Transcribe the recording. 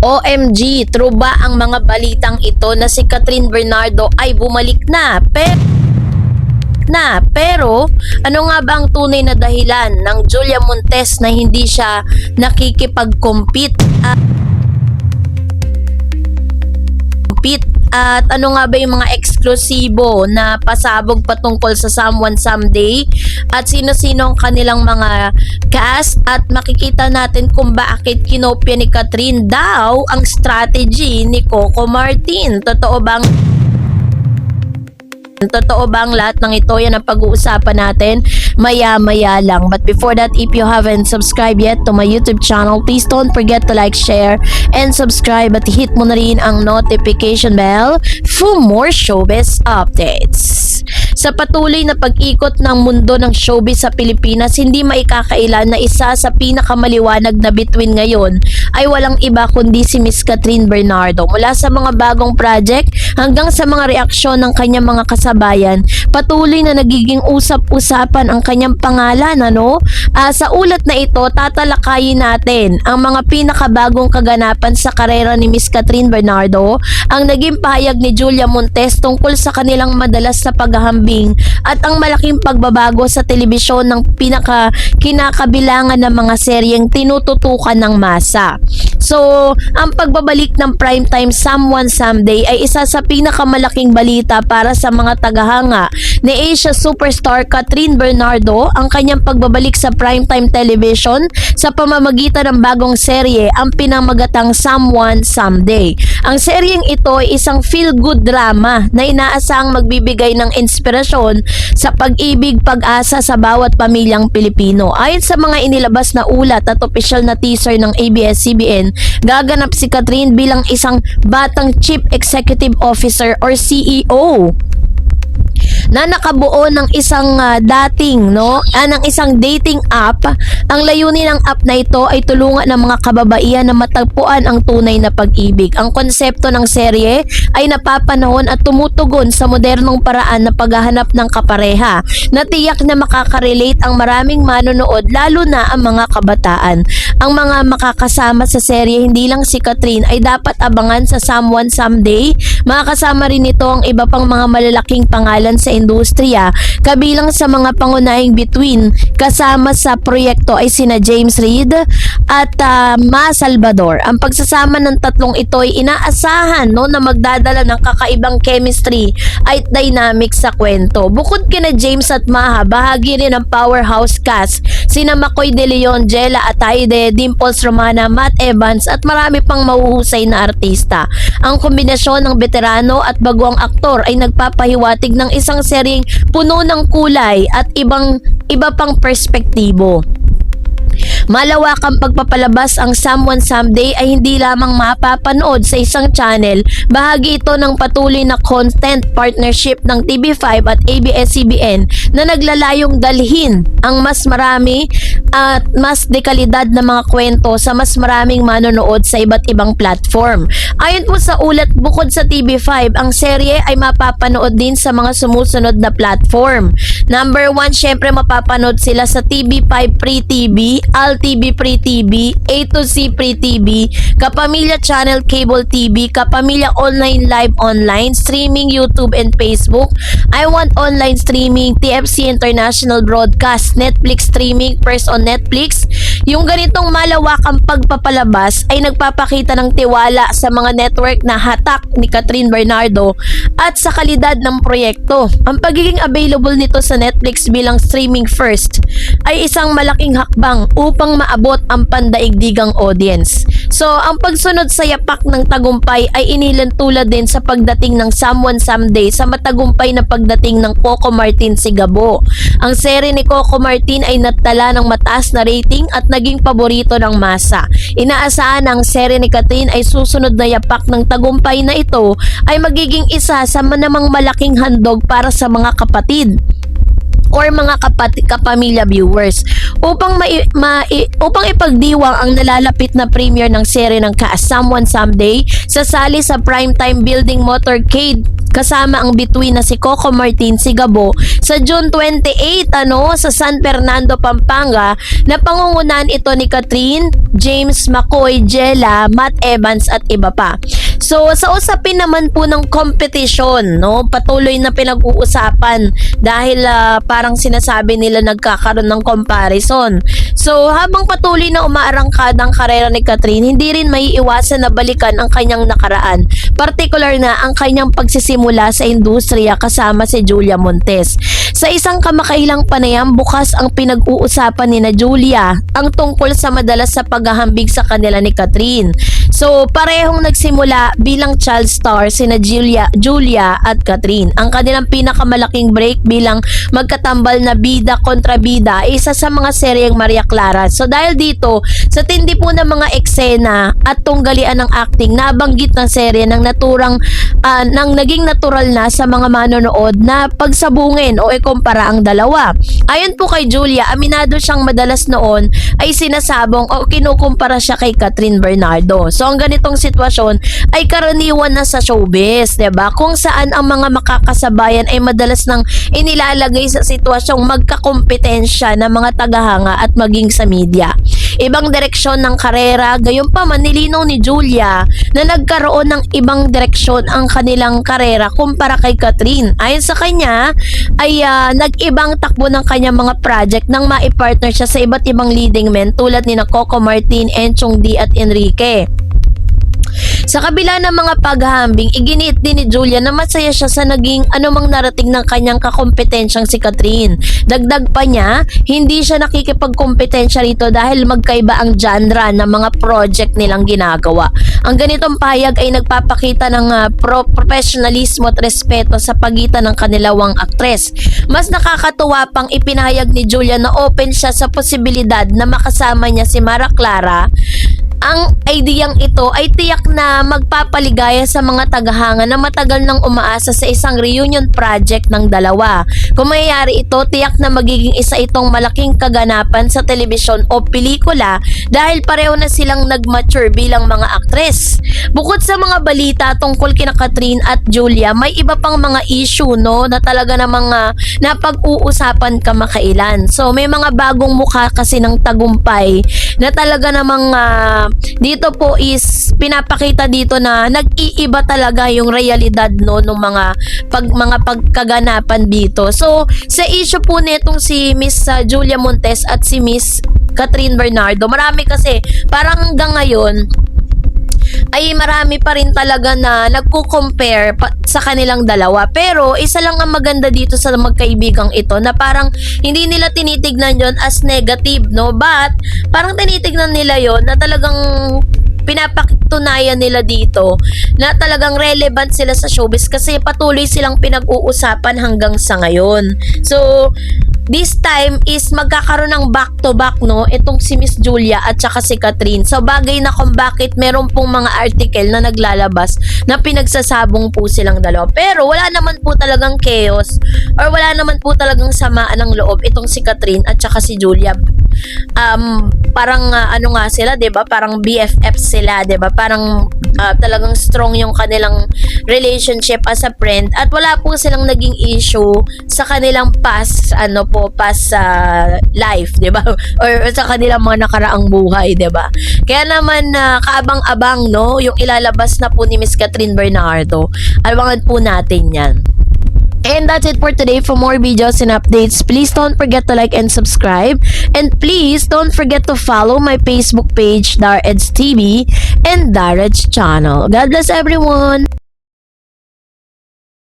OMG, true ba ang mga balitang ito na si Catherine Bernardo ay bumalik na? Pero ano nga ba ang tunay na dahilan ng Julia Montes na hindi siya nakikipag-compete at ano nga ba yung mga eksklusibo na pasabog patungkol sa Someone Someday at sino-sino ang kanilang mga cast at makikita natin kung bakit kinopya ni Catherine daw ang strategy ni Coco Martin. Totoo bang lahat ng ito? Yan ang pag-uusapan natin maya-maya lang. But before that, if you haven't subscribed yet to my YouTube channel, please don't forget to like, share, and subscribe at hit mo na rin ang notification bell for more showbiz updates. Sa patuloy na pag-ikot ng mundo ng showbiz sa Pilipinas, hindi maikakailan na isa sa pinakamaliwanag na bituin ngayon ay walang iba kundi si Miss Catherine Bernardo. Mula sa mga bagong project hanggang sa mga reaksyon ng kanyang mga kasabayan, patuloy na nagiging usap-usapan ang kanyang pangalan. Sa ulat na ito, tatalakayin natin ang mga pinakabagong kaganapan sa karera ni Miss Catherine Bernardo, ang naging pahayag ni Julia Montes tungkol sa kanilang madalas na paghahambing at ang malaking pagbabago sa telebisyon ng kinakabilangan ng mga seryeng tinututukan ng masa. So, ang pagbabalik ng primetime Someone Someday ay isa sa pinakamalaking balita para sa mga tagahanga ni Asia superstar Catherine Bernardo. Ang kanyang pagbabalik sa primetime television sa pamamagitan ng bagong serye, ang pinamagatang Someone Someday. Ang seryeng ito ay isang feel-good drama na inaasahang magbibigay ng inspirasyon sa pag-ibig, pag-asa sa bawat pamilyang Pilipino. Ayon sa mga inilabas na ulat at opisyal na teaser ng ABS-CBN, gaganap si Catherine bilang isang batang Chief Executive Officer or CEO na nakabuo ng isang ng isang dating app. Ang layunin ng app na ito ay tulungan ng mga kababaihan na matagpuan ang tunay na pag-ibig. Ang konsepto ng serye ay napapanahon at tumutugon sa modernong paraan na paghahanap ng kapareha na tiyak na makakarelate ang maraming manonood, lalo na ang mga kabataan. Ang mga makakasama sa serye, hindi lang si Catherine, ay dapat abangan sa Someone Someday. Makakasama rin ito ang iba pang mga malalaking pangalan sa industriya, kabilang sa mga pangunahing bituin kasama sa proyekto ay sina James Reid at Ma Salvador. Ang pagsasama ng tatlong ito ay inaasahan na magdadala ng kakaibang chemistry at dynamic sa kwento. Bukod kina James at Maha, bahagi rin ang powerhouse cast sina Makoy De Leon, Jella Ataide, Dimples Romana, Matt Evans at marami pang mahuhusay na artista. Ang kombinasyon ng veterano at baguang aktor ay nagpapahiwatig ng isang seryeng puno ng kulay at iba pang perspektibo. Malawakang pagpapalabas ang Someone Someday ay hindi lamang mapapanood sa isang channel. Bahagi ito ng patuloy na content partnership ng TV5 at ABS-CBN na naglalayong dalhin ang mas marami at mas dekalidad na mga kwento sa mas maraming manonood sa iba't ibang platform. Ayon po sa ulat, bukod sa TV5, ang serye ay mapapanood din sa mga sumusunod na platform. Number 1, syempre mapapanood sila sa TV5 Free TV, ALTV Free TV, A2C Free TV, Kapamilya Channel Cable TV, Kapamilya Online Live Online, Streaming YouTube and Facebook, I Want Online Streaming, TFC International Broadcast, Netflix Streaming, First on Netflix. Yung ganitong malawakang pagpapalabas ay nagpapakita ng tiwala sa mga network na hatak ni Catherine Bernardo at sa kalidad ng proyekto. Ang pagiging available nito sa Netflix bilang streaming first ay isang malaking hakbang upang maabot ang pandaigdigang audience. So, ang pagsunod sa yapak ng tagumpay ay inilantulad din sa pagdating ng Someone Someday sa matagumpay na pagdating ng Coco Martin Sigabo. Ang serye ni Coco Martin ay natala ng mataas na rating at naging paborito ng masa. Inaasahan na ang serye ni Catherine ay susunod na yapak ng tagumpay na ito ay magiging isa sa namang malaking handog para sa mga kapatid or mga kapamilya viewers upang ipagdiwang ang nalalapit na premiere ng serye ng Someone Someday. Sasali sa primetime building motorcade kasama ang bituin na si Coco Martin Sigabo sa June 28 sa San Fernando, Pampanga, na pangungunahan ito ni Catherine, James McCoy, Jella, Matt Evans at iba pa. So sa usapin naman po ng competition, patuloy na pinag-uusapan dahil parang sinasabi nila nagkakaroon ng comparison. So habang patuloy na umaarangkad ang karera ni Catherine, hindi rin maiiwasan na balikan ang kanyang nakaraan, particular na ang kanyang pagsisimula sa industriya kasama si Julia Montes. Sa isang kamakailang panayam, bukas ang pinag-uusapan ni na Julia ang tungkol sa madalas sa paghahambig sa kanila ni Catherine. So parehong nagsimula bilang child star sina Julia at Catherine. Ang kanilang pinakamalaking break bilang magkatambal na bida kontra bida ay isa sa mga seryeng Maria Clara. So dahil dito, sa tindi po ng mga eksena at tunggalian ng acting, nabanggit ng serye ng naging natural na sa mga manonood na pagsabungin o ikumpara ang dalawa. Ayon po kay Julia, aminado siyang madalas noon ay sinasabong o kinukumpara siya kay Catherine Bernardo. So ang ganitong sitwasyon ay karaniwan na sa showbiz, 'di ba? Kung saan ang mga makakasabayan ay madalas nang inilalagay sa sitwasyong magkakompetensya ng mga tagahanga at maging sa media. Ibang direksyon ng karera, gayunpaman nilinaw ni Julia na nagkaroon ng ibang direksyon ang kanilang karera kumpara kay Catherine. Ayon sa kanya ay nag-ibang takbo ng kanyang mga project nang maipartner siya sa iba't ibang leading men tulad ni Coco Martin, Enchong D at Enrique. Sa kabila ng mga paghahambing, iginiit din ni Julia na masaya siya sa naging anumang narating ng kanyang kakompetensyang si Catherine. Dagdag pa niya, hindi siya nakikipagkompetensya rito dahil magkaiba ang genre ng mga project nilang ginagawa. Ang ganitong pahayag ay nagpapakita ng professionalismo at respeto sa pagitan ng kanilawang aktres. Mas nakakatuwa pang ipinahayag ni Julia na open siya sa posibilidad na makasama niya si Maria Clara. Ang ideyang ito ay tiyak na magpapaligaya sa mga tagahanga na matagal nang umaasa sa isang reunion project ng dalawa. Kung mayayari ito, tiyak na magiging isa itong malaking kaganapan sa telebisyon o pelikula dahil pareho na silang nag-mature bilang mga aktres. Bukod sa mga balita tungkol kina Catherine at Julia, may iba pang mga issue na talaga namang napag-uusapan kamakailan. So may mga bagong mukha kasi ng tagumpay na talaga namang dito po is pinapakita dito na nag-iiba talaga yung realidad ng mga pagkaganapan dito. So sa issue po nitong si Miss Julia Montes at si Miss Catherine Bernardo, marami kasi parang hanggang ngayon ay marami pa rin talaga na nagko-compare sa kanilang dalawa. Pero isa lang ang maganda dito sa magkaibigang ito na parang hindi nila tinitignan yon as negative, but parang tinitignan nila yon na talagang pinapatunayan nila dito na talagang relevant sila sa showbiz kasi patuloy silang pinag-uusapan hanggang sa ngayon. So this time is magkakaroon ng back-to-back itong si Miss Julia at saka si Catherine. So bagay na kung bakit meron pong mga article na naglalabas na pinagsasabong po silang dalawa. Pero wala naman po talagang chaos or wala naman po talagang samaan ng loob itong si Catherine at saka si Julia. Parang nga sila, 'di ba? Parang BFF sila, 'di ba? Parang talagang strong yung kanilang relationship as a friend at wala po silang naging issue sa kanilang past life, 'di ba? Or sa kanilang mga nakaraang buhay, 'di ba? Kaya naman kaabang-abang yung ilalabas na po ni Miss Catherine Bernardo. Abangan po natin 'yan. And that's it for today. For more videos and updates, please don't forget to like and subscribe. And please don't forget to follow my Facebook page, Dar Eds TV, and Dar Eds channel. God bless everyone!